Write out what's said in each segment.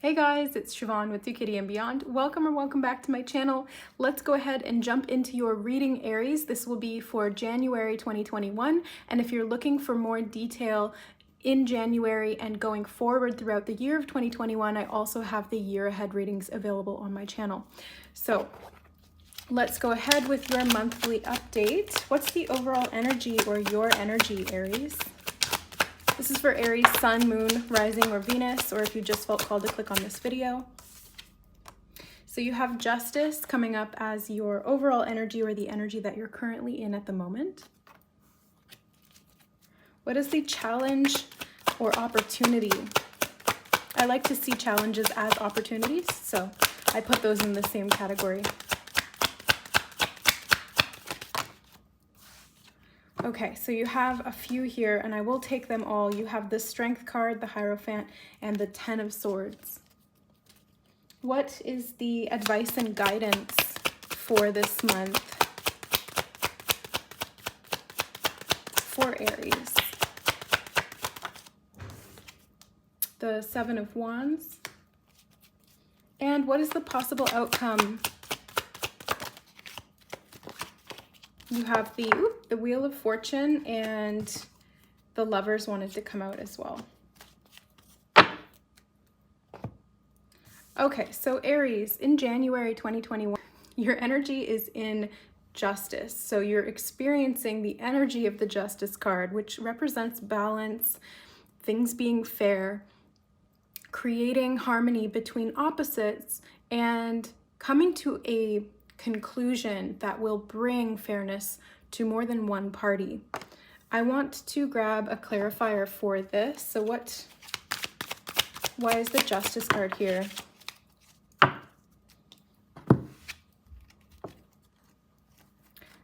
Hey guys, it's Siobhan with ToKittyandBeyond. Welcome back to my channel. Let's go ahead and jump into your reading, Aries. This will be for January 2021, and if you're looking for more detail in January and going forward throughout the year of 2021, I also have the year ahead readings available on my channel. So let's go ahead with your monthly update. What's the overall energy or your energy, Aries? This is for Aries, Sun, Moon, Rising, or Venus, or if you just felt called to click on this video. So you have Justice coming up as your overall energy or the energy that you're currently in at the moment. What is the challenge or opportunity? I like to see challenges as opportunities, so I put those in the same category. Okay, so you have a few here, and I will take them all. You have the Strength card, the Hierophant, and the Ten of Swords. What is the advice and guidance for this month for Aries? The Seven of Wands. And what is the possible outcome? You have the Wheel of Fortune, and the Lovers wanted to come out as well. Okay, so Aries, in January 2021, your energy is in Justice. So you're experiencing the energy of the Justice card, which represents balance, things being fair, creating harmony between opposites, and coming to a conclusion that will bring fairness to more than one party. I want to grab a clarifier for this. So why is the Justice card here?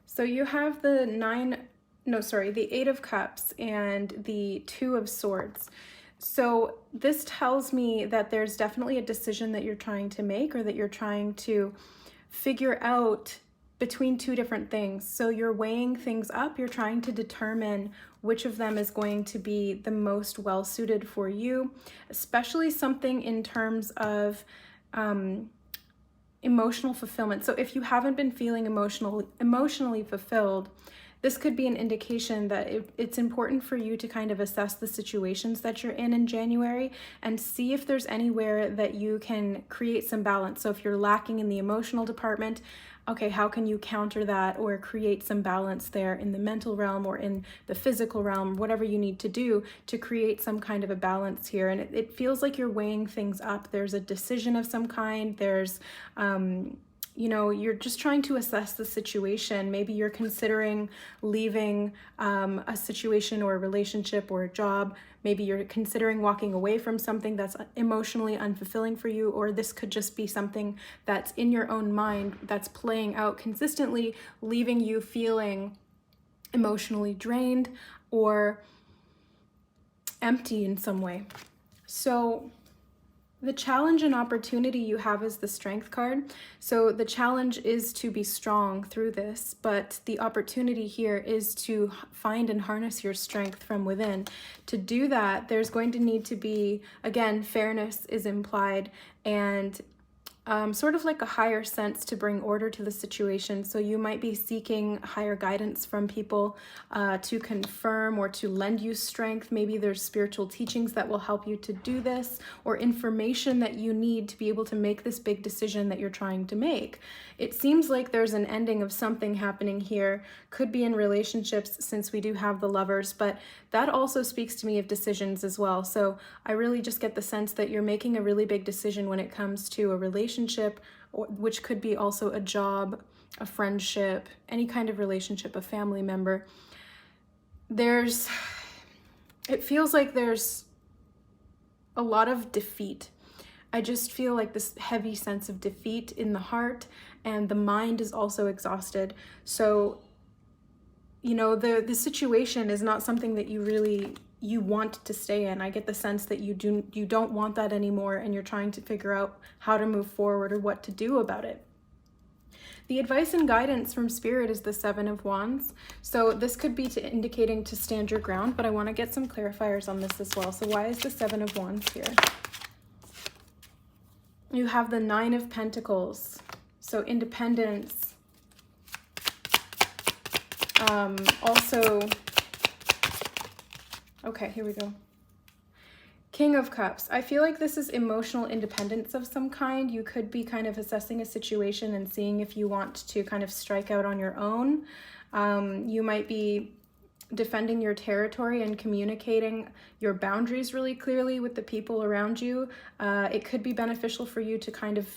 So you have the Eight of Cups and the Two of Swords. So this tells me that there's definitely a decision that you're trying to make, or that you're trying to figure out between two different things. So you're weighing things up, you're trying to determine which of them is going to be the most well suited for you, especially something in terms of emotional fulfillment. So if you haven't been feeling emotionally fulfilled, this could be an indication that it's important for you to kind of assess the situations that you're in January and see if there's anywhere that you can create some balance. So if you're lacking in the emotional department, okay, how can you counter that or create some balance there in the mental realm or in the physical realm, whatever you need to do to create some kind of a balance here. And it feels like you're weighing things up. There's a decision of some kind. There's, you're just trying to assess the situation. Maybe you're considering leaving a situation or a relationship or a job. Maybe you're considering walking away from something that's emotionally unfulfilling for you, or this could just be something that's in your own mind that's playing out consistently, leaving you feeling emotionally drained or empty in some way. So the challenge and opportunity you have is the Strength card. So the challenge is to be strong through this, but the opportunity here is to find and harness your strength from within. To do that, there's going to need to be, again, fairness is implied, and sort of like a higher sense to bring order to the situation. So you might be seeking higher guidance from people to confirm or to lend you strength. Maybe there's spiritual teachings that will help you to do this, or information that you need to be able to make this big decision that you're trying to make. It seems like there's an ending of something happening here. Could be in relationships, since we do have the Lovers, but that also speaks to me of decisions as well. So I really just get the sense that you're making a really big decision when it comes to a relationship, which could be also a job, a friendship, any kind of relationship, a family member. It feels like there's a lot of defeat. I just feel like this heavy sense of defeat in the heart, and the mind is also exhausted. So, the situation is not something that you want to stay in. I get the sense that you don't want that anymore, and you're trying to figure out how to move forward or what to do about it. The advice and guidance from Spirit is the Seven of Wands. So this could be indicating to stand your ground, but I want to get some clarifiers on this as well. So why is the Seven of Wands here? You have the Nine of Pentacles, so independence. Also, okay, here we go. King of Cups. I feel like this is emotional independence of some kind. You could be kind of assessing a situation and seeing if you want to kind of strike out on your own. You might be defending your territory and communicating your boundaries really clearly with the people around you. It could be beneficial for you to kind of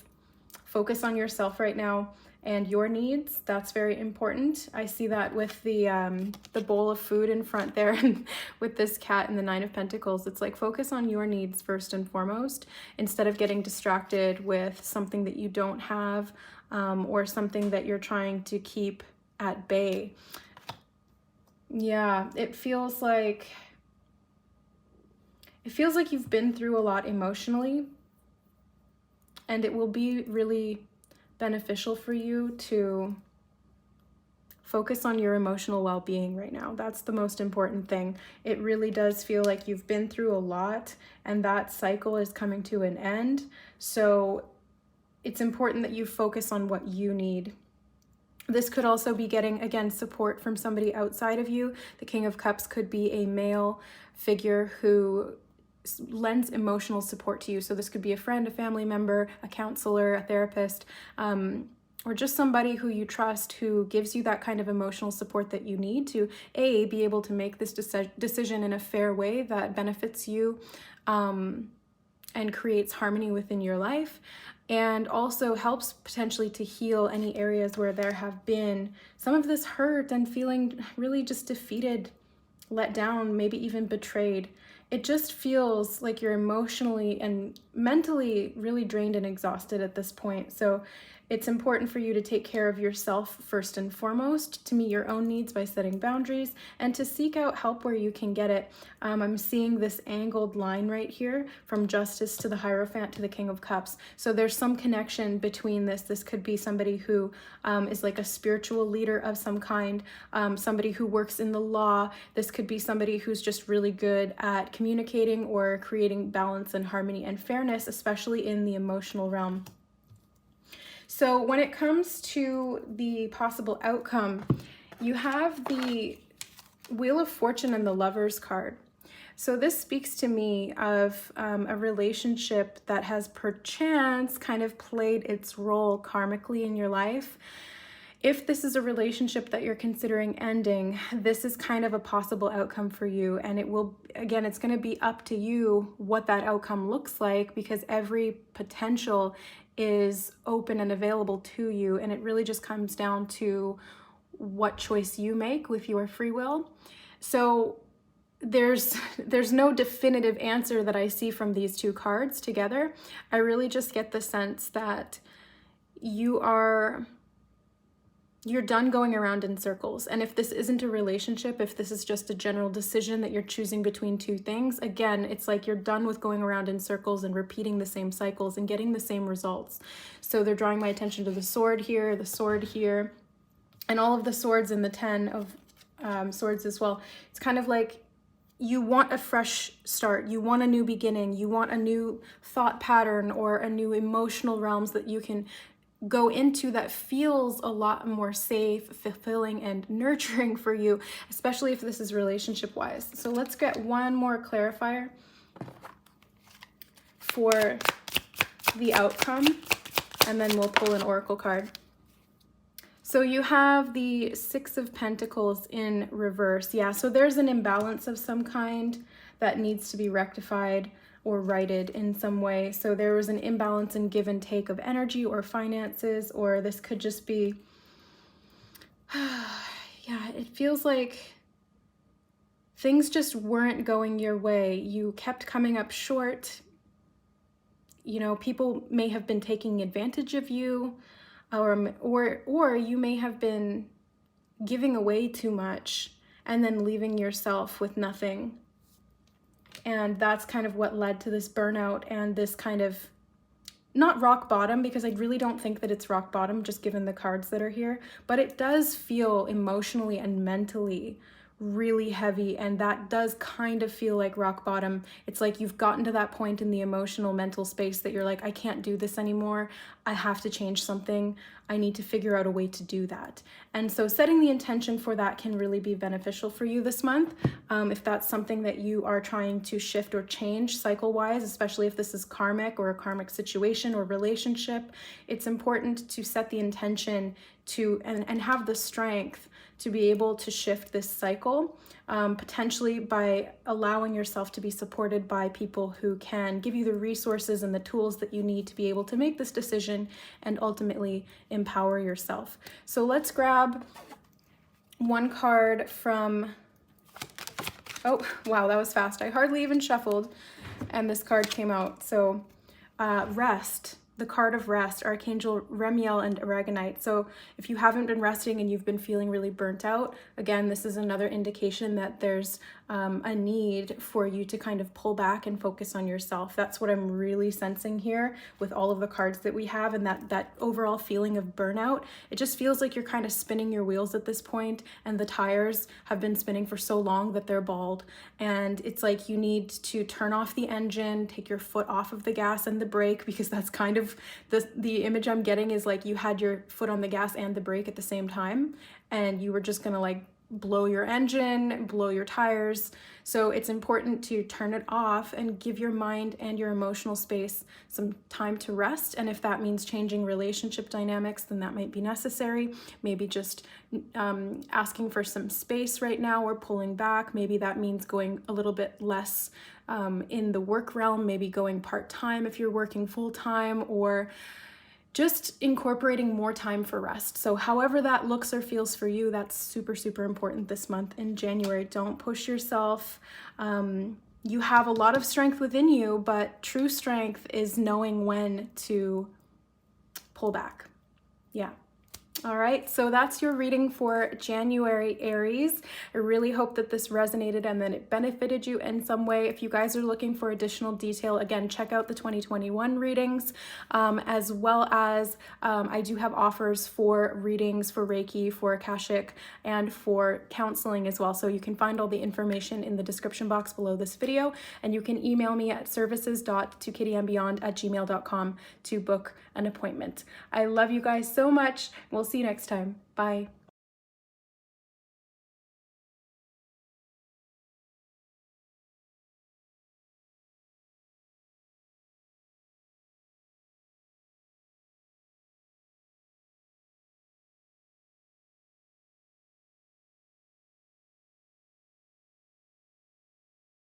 focus on yourself right now and your needs. That's very important. I see that with the bowl of food in front there and with this cat and the Nine of Pentacles. It's like focus on your needs first and foremost instead of getting distracted with something that you don't have or something that you're trying to keep at bay. Yeah, it feels like you've been through a lot emotionally, and it will be really beneficial for you to focus on your emotional well-being right now. That's the most important thing. It really does feel like you've been through a lot and that cycle is coming to an end. So it's important that you focus on what you need. This could also be getting, again, support from somebody outside of you. The King of Cups could be a male figure who lends emotional support to you. So this could be a friend, a family member, a counselor, a therapist, or just somebody who you trust who gives you that kind of emotional support that you need to, A, be able to make this decision in a fair way that benefits you and creates harmony within your life, and also helps potentially to heal any areas where there have been some of this hurt and feeling really just defeated, let down, maybe even betrayed. It just feels like you're emotionally and mentally really drained and exhausted at this point. So it's important for you to take care of yourself first and foremost, to meet your own needs by setting boundaries, and to seek out help where you can get it. I'm seeing this angled line right here from Justice to the Hierophant to the King of Cups. So there's some connection between this. This could be somebody who is like a spiritual leader of some kind, somebody who works in the law. This could be somebody who's just really good at communicating or creating balance and harmony and fairness, especially in the emotional realm. So when it comes to the possible outcome, you have the Wheel of Fortune and the Lovers card. So this speaks to me of a relationship that has perchance kind of played its role karmically in your life. If this is a relationship that you're considering ending, this is kind of a possible outcome for you. And it will, again, it's going to be up to you what that outcome looks like, because every potential is open and available to you. And it really just comes down to what choice you make with your free will. So there's no definitive answer that I see from these two cards together. I really just get the sense that you're done going around in circles. And if this isn't a relationship, if this is just a general decision that you're choosing between two things, again, it's like you're done with going around in circles and repeating the same cycles and getting the same results. So they're drawing my attention to the sword here, and all of the swords in the 10 of swords as well. It's kind of like you want a fresh start. You want a new beginning. You want a new thought pattern or a new emotional realms that you can go into that feels a lot more safe, fulfilling, and nurturing for you, especially if this is relationship-wise. So let's get one more clarifier for the outcome, and then we'll pull an oracle card. So you have the Six of Pentacles in reverse. Yeah, so there's an imbalance of some kind that needs to be rectified or righted in some way. So there was an imbalance in give and take of energy or finances, or this could just be, yeah, it feels like things just weren't going your way. You kept coming up short. You know, people may have been taking advantage of you, or you may have been giving away too much and then leaving yourself with nothing. And that's kind of what led to this burnout and this kind of, not rock bottom, because I really don't think that it's rock bottom just given the cards that are here, but it does feel emotionally and mentally really heavy, and that does kind of feel like rock bottom. It's like you've gotten to that point in the emotional mental space that you're like, I can't do this anymore. I have to change something. I need to figure out a way to do that. And so setting the intention for that can really be beneficial for you this month. If that's something that you are trying to shift or change cycle-wise, especially if this is karmic or a karmic situation or relationship, it's important to set the intention to and have the strength to be able to shift this cycle, potentially by allowing yourself to be supported by people who can give you the resources and the tools that you need to be able to make this decision and ultimately empower yourself. So let's grab one card from, oh, wow, that was fast. I hardly even shuffled and this card came out. So rest. The card of rest, Archangel Remiel and Aragonite. So if you haven't been resting and you've been feeling really burnt out, again, this is another indication that there's a need for you to kind of pull back and focus on yourself. That's what I'm really sensing here with all of the cards that we have, and that overall feeling of burnout. It just feels like you're kind of spinning your wheels at this point, and the tires have been spinning for so long that they're bald. And it's like you need to turn off the engine, take your foot off of the gas and the brake, because that's kind of the image I'm getting is like you had your foot on the gas and the brake at the same time, and you were just gonna like blow your engine, blow your tires. So it's important to turn it off and give your mind and your emotional space some time to rest. And if that means changing relationship dynamics, then that might be necessary. Maybe just asking for some space right now or pulling back. Maybe that means going a little bit less in the work realm, maybe going part-time if you're working full-time, or just incorporating more time for rest. So however that looks or feels for you, that's super, super important this month in January. Don't push yourself. You have a lot of strength within you, but true strength is knowing when to pull back. Yeah. All right, so that's your reading for January, Aries. I really hope that this resonated and that it benefited you in some way. If you guys are looking for additional detail, again, check out the 2021 readings, as well as I do have offers for readings for Reiki, for Akashic, and for counseling as well. So you can find all the information in the description box below this video, and you can email me at services.ToKittyandBeyond@gmail.com to book an appointment. I love you guys so much. We'll see you next time. Bye.